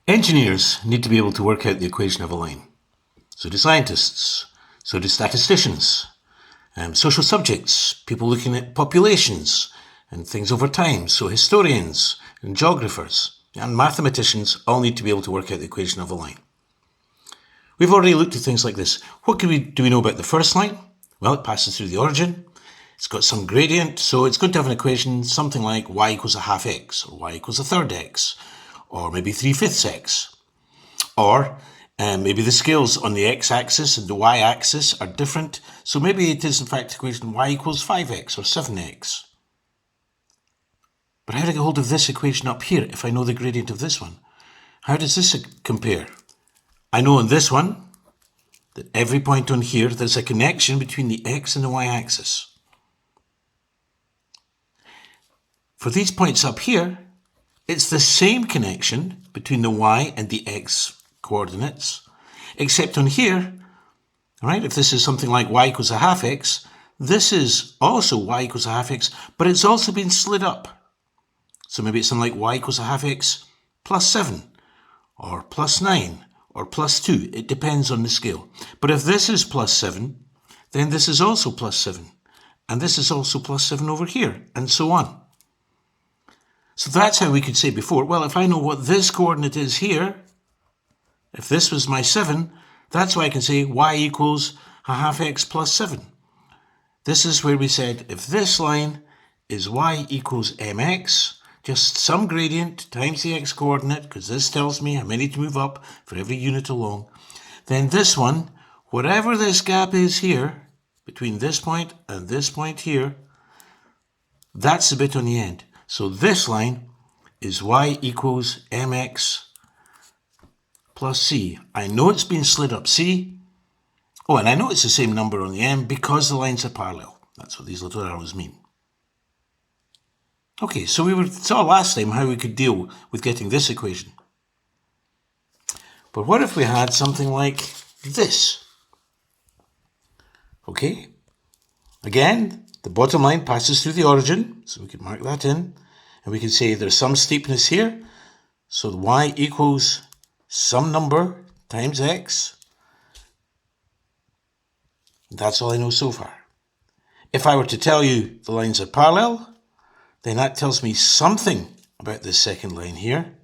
Engineers need to be able to work out the equation of a line. So do scientists. So do statisticians. Social subjects, people looking at populations and things over time. So historians and geographers and mathematicians all need to be able to work out the equation of a line. We've already looked at things like this. What do we know about the first line? Well, it passes through the origin. It's got some gradient, so it's going to have an equation something like y equals a half x, or y equals a third x, or maybe 3/5 x. Or maybe the scales on the x-axis and the y-axis are different, so maybe it is in fact equation y equals 5x or 7x. But how do I get hold of this equation up here if I know the gradient of this one? How does this compare? I know on this one that every point on here there's a connection between the x and the y-axis. For these points up here, it's the same connection between the y and the x coordinates, except on here, right, if this is something like y equals a half x, this is also y equals a half x, but it's also been slid up. So maybe it's something like y equals a half x plus 7, or plus 9, or plus 2. It depends on the scale. But if this is plus 7, then this is also plus 7. And this is also plus 7 over here, and so on. So that's how we could say before, well, if I know what this coordinate is here, if this was my 7, that's why I can say y equals a half x plus 7. This is where we said if this line is y equals mx, just some gradient times the x coordinate, because this tells me how many to move up for every unit along, then this one, whatever this gap is here, between this point and this point here, that's the bit on the end. So this line is y equals mx plus c. I know it's been slid up c. Oh, and I know it's the same number on the m because the lines are parallel. That's what these little arrows mean. Okay, so we saw last time how we could deal with getting this equation. But what if we had something like this? Okay, again, the bottom line passes through the origin, so we can mark that in. And we can say there's some steepness here, so the y equals some number times x. That's all I know so far. If I were to tell you the lines are parallel, then that tells me something about this second line here.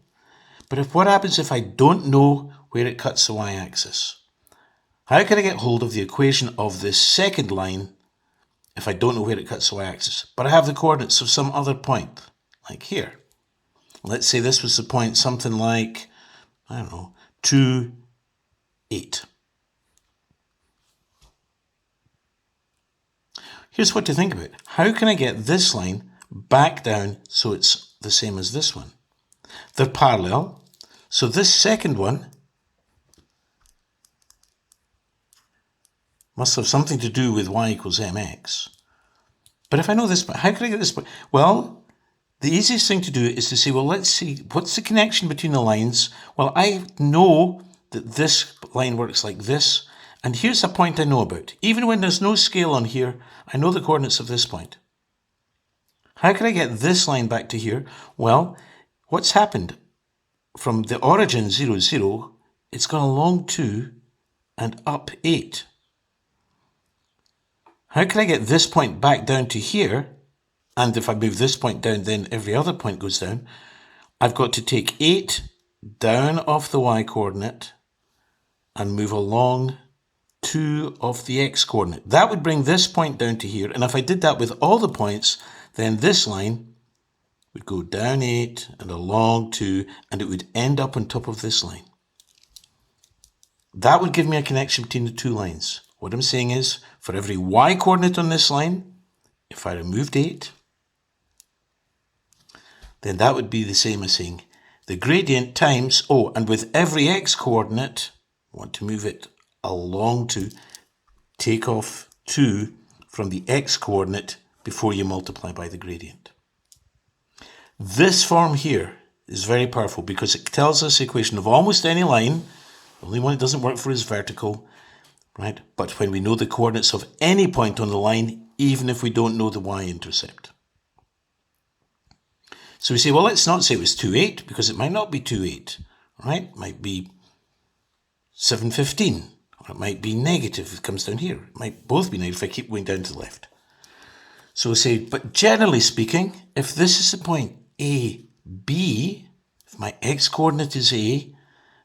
But what happens if I don't know where it cuts the y-axis? How can I get hold of the equation of this second line if I don't know where it cuts the y-axis? But I have the coordinates of some other point, like here. Let's say this was the point something like, I don't know, 2, 8. Here's what to think about. How can I get this line back down so it's the same as this one? They're parallel, so this second one must have something to do with y equals mx. But if I know this point, how can I get this point? Well, the easiest thing to do is to say, well, let's see, what's the connection between the lines? Well, I know that this line works like this, and here's a point I know about. Even when there's no scale on here, I know the coordinates of this point. How can I get this line back to here? Well, what's happened? From the origin 0, 0, it's gone along 2 and up 8. How can I get this point back down to here? And if I move this point down, then every other point goes down. I've got to take 8 down off the y-coordinate and move along 2 of the x-coordinate. That would bring this point down to here. And if I did that with all the points, then this line would go down 8 and along 2, and it would end up on top of this line. That would give me a connection between the two lines. What I'm saying is, for every y-coordinate on this line, if I removed 8, then that would be the same as saying the gradient times, oh, and with every x-coordinate, I want to move it along 2, take off 2 from the x-coordinate before you multiply by the gradient. This form here is very powerful because it tells us the equation of almost any line. The only one it doesn't work for is vertical, right? But when we know the coordinates of any point on the line, even if we don't know the y-intercept. So we say, well, let's not say it was 2, 8, because it might not be 2, 8. right? It might be 715, or it might be negative if it comes down here. It might both be negative if I keep going down to the left. So we say, but generally speaking, if this is the point A, B, if my x-coordinate is A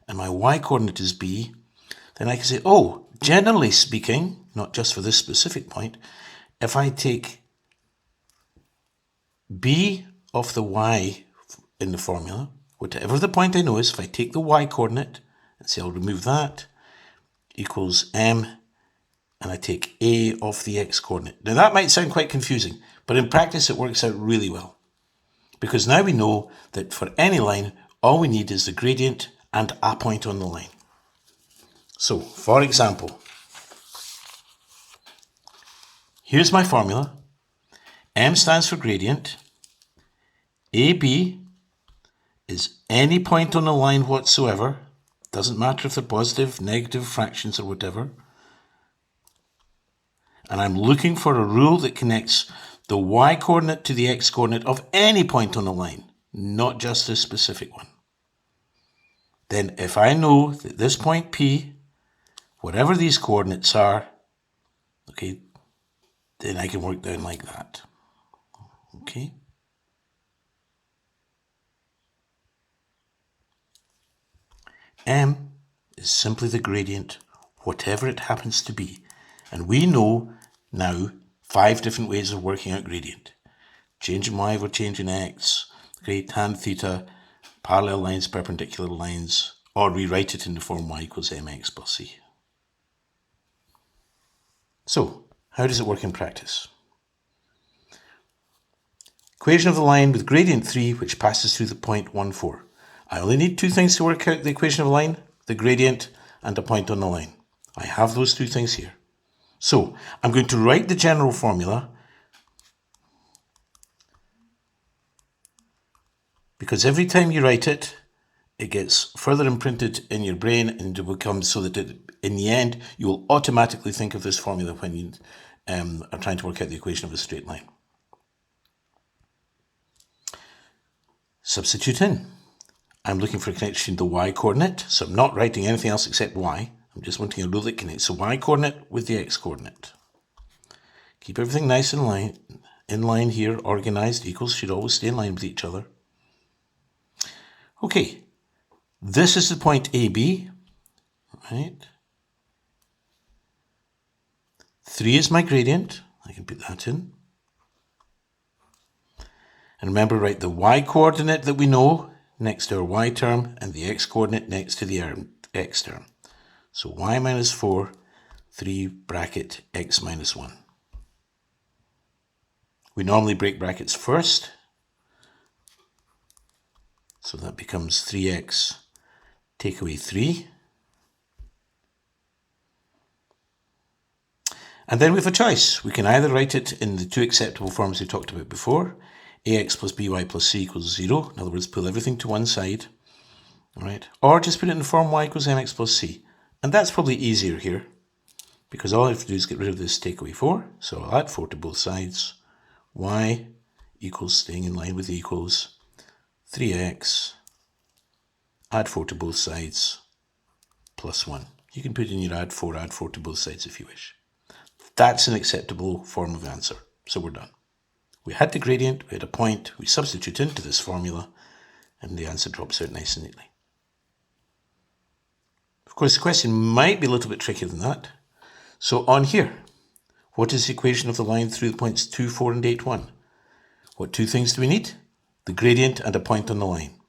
and my y-coordinate is B, then I can say, oh, generally speaking, not just for this specific point, if I take B of the y in the formula, whatever the point I know is, if I take the y-coordinate and say I'll remove that, equals m, and I take A of the x-coordinate. Now that might sound quite confusing, but in practice it works out really well. Because now we know that for any line, all we need is the gradient and a point on the line. So, for example, here's my formula. M stands for gradient. AB is any point on the line whatsoever. Doesn't matter if they're positive, negative, fractions, or whatever. And I'm looking for a rule that connects the y-coordinate to the x-coordinate of any point on the line, not just this specific one. Then if I know that this point P, whatever these coordinates are, okay, then I can work down like that. Okay. M is simply the gradient, whatever it happens to be. And we know now 5 different ways of working out gradient. Change in y over change in x, okay, tan theta, parallel lines, perpendicular lines, or rewrite it in the form y equals mx plus c. So, how does it work in practice? Equation of the line with gradient 3, which passes through the point 1, 4. I only need 2 things to work out the equation of a line, the gradient and a point on the line. I have those 2 things here. So, I'm going to write the general formula because every time you write it, it gets further imprinted in your brain and it becomes so that in the end, you will automatically think of this formula when you are trying to work out the equation of a straight line. Substitute in. I'm looking for a connection to the y-coordinate, so I'm not writing anything else except y. I'm just wanting a rule that connects the y-coordinate with the x-coordinate. Keep everything nice in line here, organized. Equals should always stay in line with each other. Okay, this is the point AB, right? 3 is my gradient. I can put that in. And remember, write the y-coordinate that we know next to our y term and the x-coordinate next to the x term. So y minus 4, 3 bracket x minus 1. We normally break brackets first. So that becomes 3x, take away 3. And then we have a choice. We can either write it in the 2 acceptable forms we talked about before. Ax plus by plus c equals 0. In other words, pull everything to one side. All right. Or just put it in the form y equals mx plus c. And that's probably easier here, because all I have to do is get rid of this take away 4. So I'll add 4 to both sides. Y equals, staying in line with equals, 3x, add 4 to both sides, plus 1. You can put in your add 4 to both sides if you wish. That's an acceptable form of answer. So we're done. We had the gradient, we had a point, we substitute into this formula, and the answer drops out nice and neatly. Of course, the question might be a little bit trickier than that. So on here, what is the equation of the line through the points 2, 4, and 8, 1? What 2 things do we need? The gradient and a point on the line.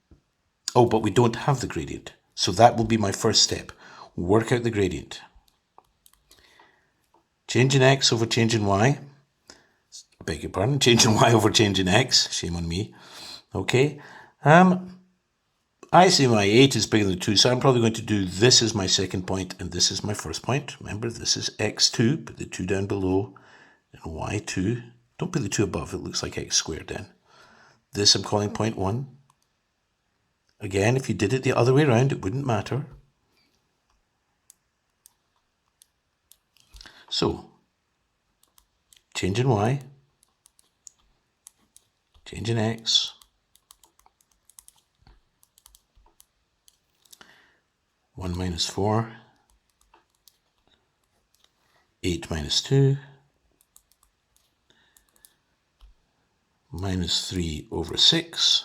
Oh, but we don't have the gradient. So that will be my first step. Work out the gradient. Change in x over change in y. I beg your pardon. Change in y over change in x. Shame on me. Okay. I see my 8 is bigger than 2, so I'm probably going to do this as my second point, and this is my first point. Remember, this is x2. Put the 2 down below, and y2. Don't put the 2 above. It looks like x squared then. This I'm calling point 1. Again, if you did it the other way around, it wouldn't matter. So, change in y, change in x, 1 minus 4, 8 minus 2, minus 3 over 6,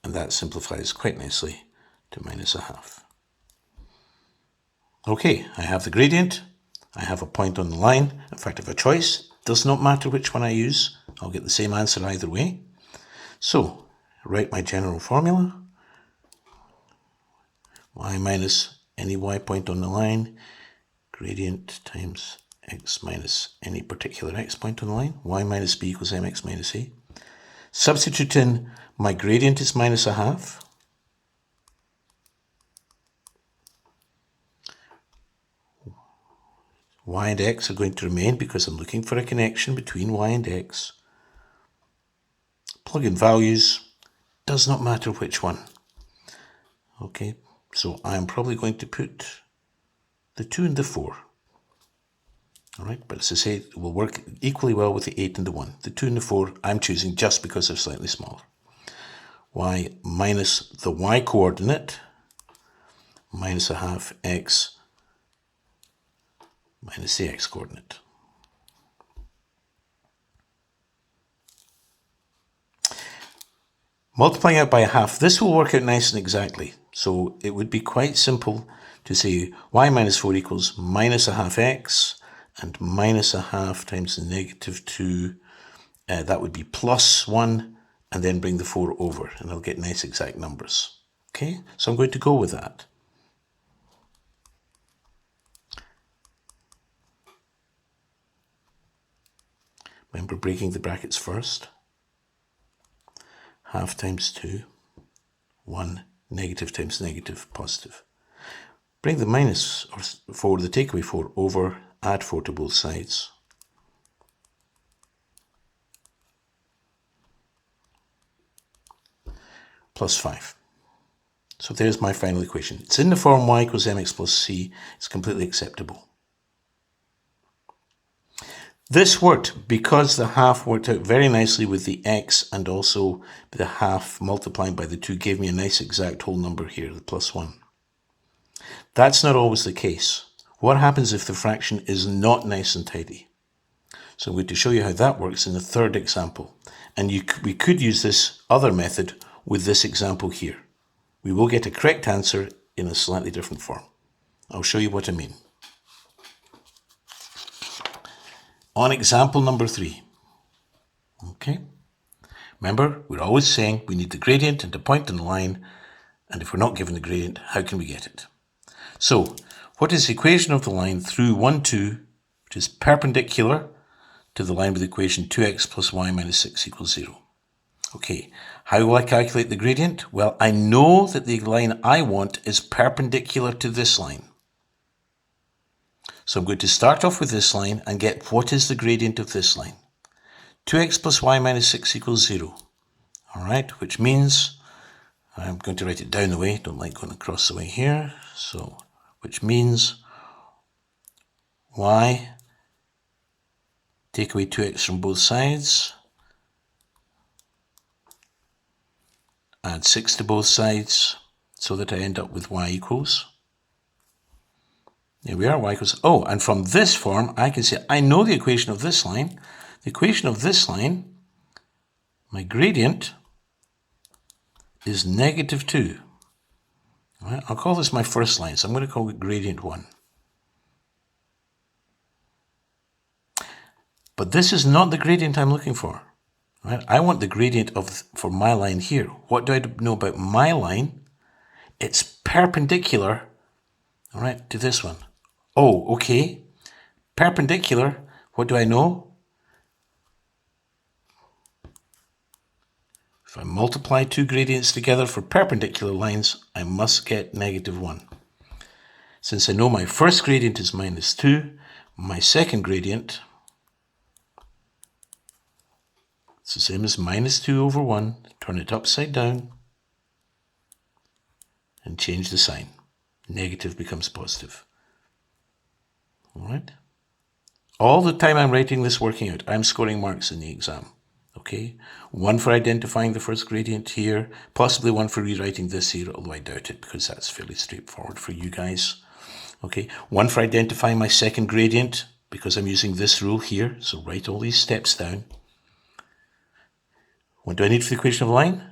and that simplifies quite nicely to minus a half. Okay, I have the gradient, I have a point on the line. In fact, I have a choice. Does not matter which one I use. I'll get the same answer either way. So, write my general formula. Y minus any y point on the line, gradient times x minus any particular x point on the line. Y minus b equals mx minus a. Substitute in my gradient is minus a half. Y and x are going to remain because I'm looking for a connection between y and x. Plug in values, does not matter which one. Okay, so I'm probably going to put the 2 and the 4. All right, but as I say, it will work equally well with the 8 and the 1. The 2 and the 4 I'm choosing just because they're slightly smaller. Y minus the y coordinate minus a half x minus the x coordinate. Multiplying out by a half, this will work out nice and exactly. So it would be quite simple to say y minus 4 equals minus a half x, and minus a half times negative 2, that would be plus 1, and then bring the 4 over, and I'll get nice exact numbers. Okay, so I'm going to go with that. Remember breaking the brackets first. Half times 2, 1, negative times negative, positive. Bring the minus, or 4, the takeaway 4, over, add 4 to both sides. Plus 5. So there's my final equation. It's in the form y equals mx plus c. It's completely acceptable. This worked because the half worked out very nicely with the x, and also the half multiplying by the 2 gave me a nice exact whole number here, the plus 1. That's not always the case. What happens if the fraction is not nice and tidy? So I'm going to show you how that works in the third example. And we could use this other method with this example here. We will get a correct answer in a slightly different form. I'll show you what I mean. On example number 3. Okay. Remember, we're always saying we need the gradient and a point on the line, and if we're not given the gradient, how can we get it? So, what is the equation of the line through 1, 2, which is perpendicular to the line with the equation 2x plus y minus 6 equals 0? Okay, how will I calculate the gradient? Well, I know that the line I want is perpendicular to this line. So I'm going to start off with this line and get what is the gradient of this line. 2x plus y minus 6 equals 0. All right, which means, I'm going to write it down the way, don't like going across the way here. So, which means y, take away 2x from both sides, add 6 to both sides, so that I end up with y equals. There we are, y equals, oh, and from this form, I can say, I know the equation of this line. The equation of this line, my gradient, is negative 2. All right, I'll call this my first line, so I'm going to call it gradient 1. But this is not the gradient I'm looking for. Right? I want the gradient for my line here. What do I know about my line? It's perpendicular, all right, to this one. Oh, okay. Perpendicular, what do I know? If I multiply two gradients together for perpendicular lines, I must get negative 1. Since I know my first gradient is minus 2, my second gradient, it's the same as minus 2 over 1. Turn it upside down and change the sign. Negative becomes positive. All right. All the time I'm writing this working out, I'm scoring marks in the exam. Okay, one for identifying the first gradient here, possibly one for rewriting this here, although I doubt it because that's fairly straightforward for you guys. Okay, one for identifying my second gradient because I'm using this rule here, so write all these steps down. What do I need for the equation of a line?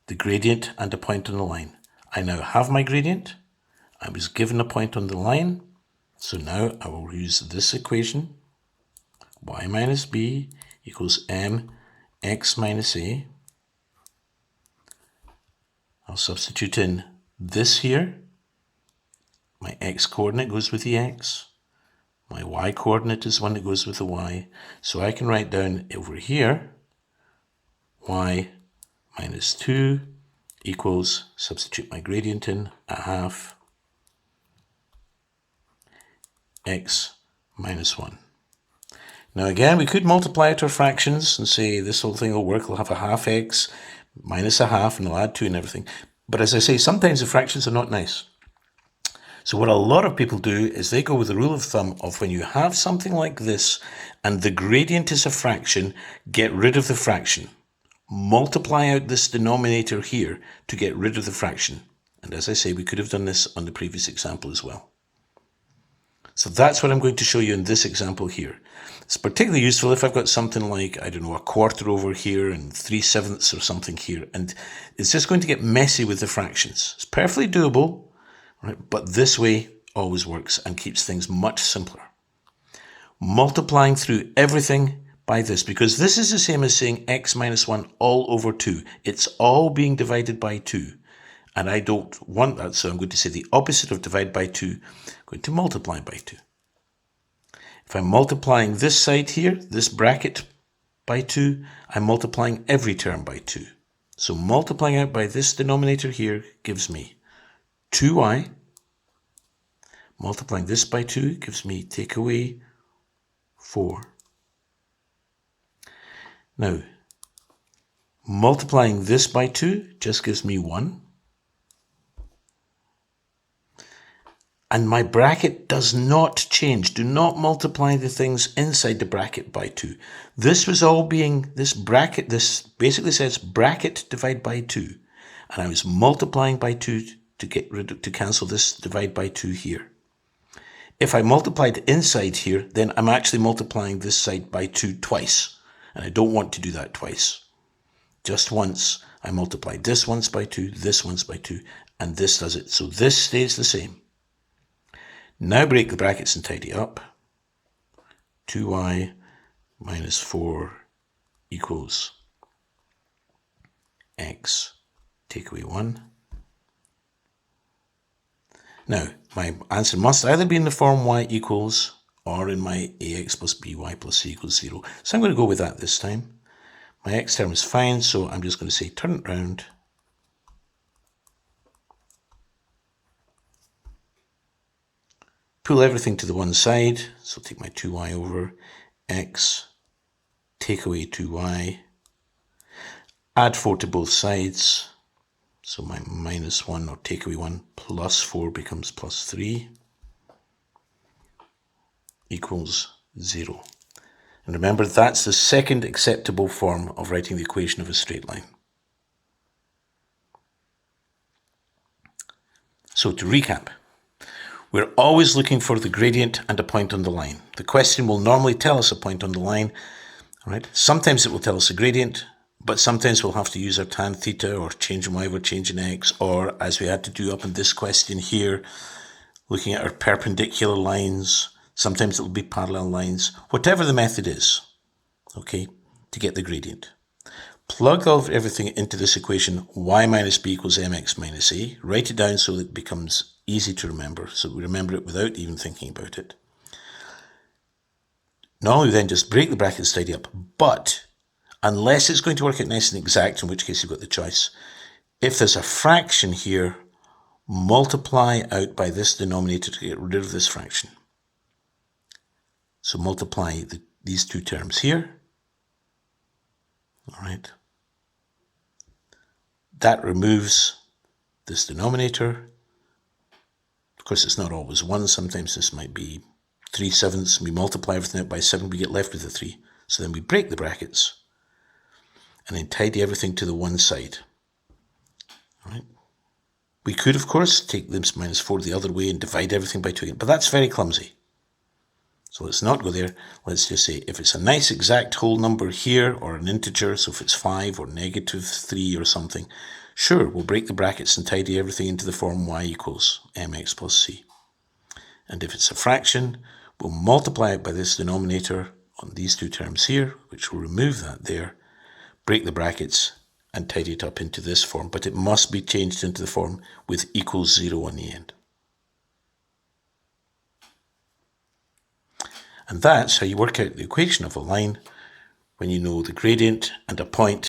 The gradient and a point on the line. I now have my gradient. I was given a point on the line, so now I will use this equation. Y minus b equals mx minus a. I'll substitute in this here. My x coordinate goes with the x. My y coordinate is one that goes with the y. So I can write down over here, y minus 2 equals, substitute my gradient in, a half x minus 1. Now again, we could multiply it to fractions and say this whole thing will work. We'll have a half x minus a half and we'll add 2 and everything. But as I say, sometimes the fractions are not nice. So what a lot of people do is they go with the rule of thumb of when you have something like this and the gradient is a fraction, get rid of the fraction. Multiply out this denominator here to get rid of the fraction. And as I say, we could have done this on the previous example as well. So that's what I'm going to show you in this example here. It's particularly useful if I've got something like, I don't know, a quarter over here and 3/7 or something here. And it's just going to get messy with the fractions. It's perfectly doable, right? But this way always works and keeps things much simpler. Multiplying through everything by this, because this is the same as saying x minus 1 all over 2. It's all being divided by 2. And I don't want that, so I'm going to say the opposite of divide by 2. I'm going to multiply by 2. If I'm multiplying this side here, this bracket by 2, I'm multiplying every term by 2. So multiplying out by this denominator here gives me 2y. Multiplying this by 2 gives me, take away, 4. Now, multiplying this by 2 just gives me 1. And my bracket does not change. Do not multiply the things inside the bracket by 2. This was all being, this bracket, this basically says bracket divide by 2. And I was multiplying by 2 to get rid of, to cancel this divide by 2 here. If I multiplied inside here, then I'm actually multiplying this side by 2 twice. And I don't want to do that twice. Just once. I multiplied this once by 2, this once by 2, and this does it. So this stays the same. Now break the brackets and tidy up. 2y minus 4 equals x, take away 1. Now, my answer must either be in the form y equals or in my ax plus by plus c equals 0. So I'm going to go with that this time. My x term is fine, so I'm just going to say turn it round. Pull everything to the one side, so take my 2y over x, take away 2y, add 4 to both sides, so my minus 1 or take away 1 plus 4 becomes plus 3 equals 0. And remember, that's the second acceptable form of writing the equation of a straight line. So to recap, we're always looking for the gradient and a point on the line. The question will normally tell us a point on the line, right? Sometimes it will tell us a gradient, but sometimes we'll have to use our tan theta or change in y over change in x, or as we had to do up in this question here, looking at our perpendicular lines. Sometimes it will be parallel lines, whatever the method is, okay, to get the gradient. Plug everything into this equation, y minus b equals mx minus a. Write it down so that it becomes easy to remember, so we remember it without even thinking about it. Normally we then just break the brackets, tidy up, but unless it's going to work out nice and exact, in which case you've got the choice. If there's a fraction here, multiply out by this denominator to get rid of this fraction. So multiply these two terms here. All right. That removes this denominator. Of course, it's not always 1. Sometimes this might be 3/7. We multiply everything out by 7. We get left with a 3. So then we break the brackets. and then tidy everything to the one side. All right. We could, of course, take this minus 4 the other way and divide everything by 2 again, but that's very clumsy. So let's not go there. Let's just say if it's a nice exact whole number here, or an integer, so if it's 5 or negative 3 or something, sure, we'll break the brackets and tidy everything into the form y equals mx plus c. And if it's a fraction, we'll multiply it by this denominator on these two terms here, which will remove that there, break the brackets, and tidy it up into this form. But it must be changed into the form with equals 0 on the end. And that's how you work out the equation of a line when you know the gradient and a point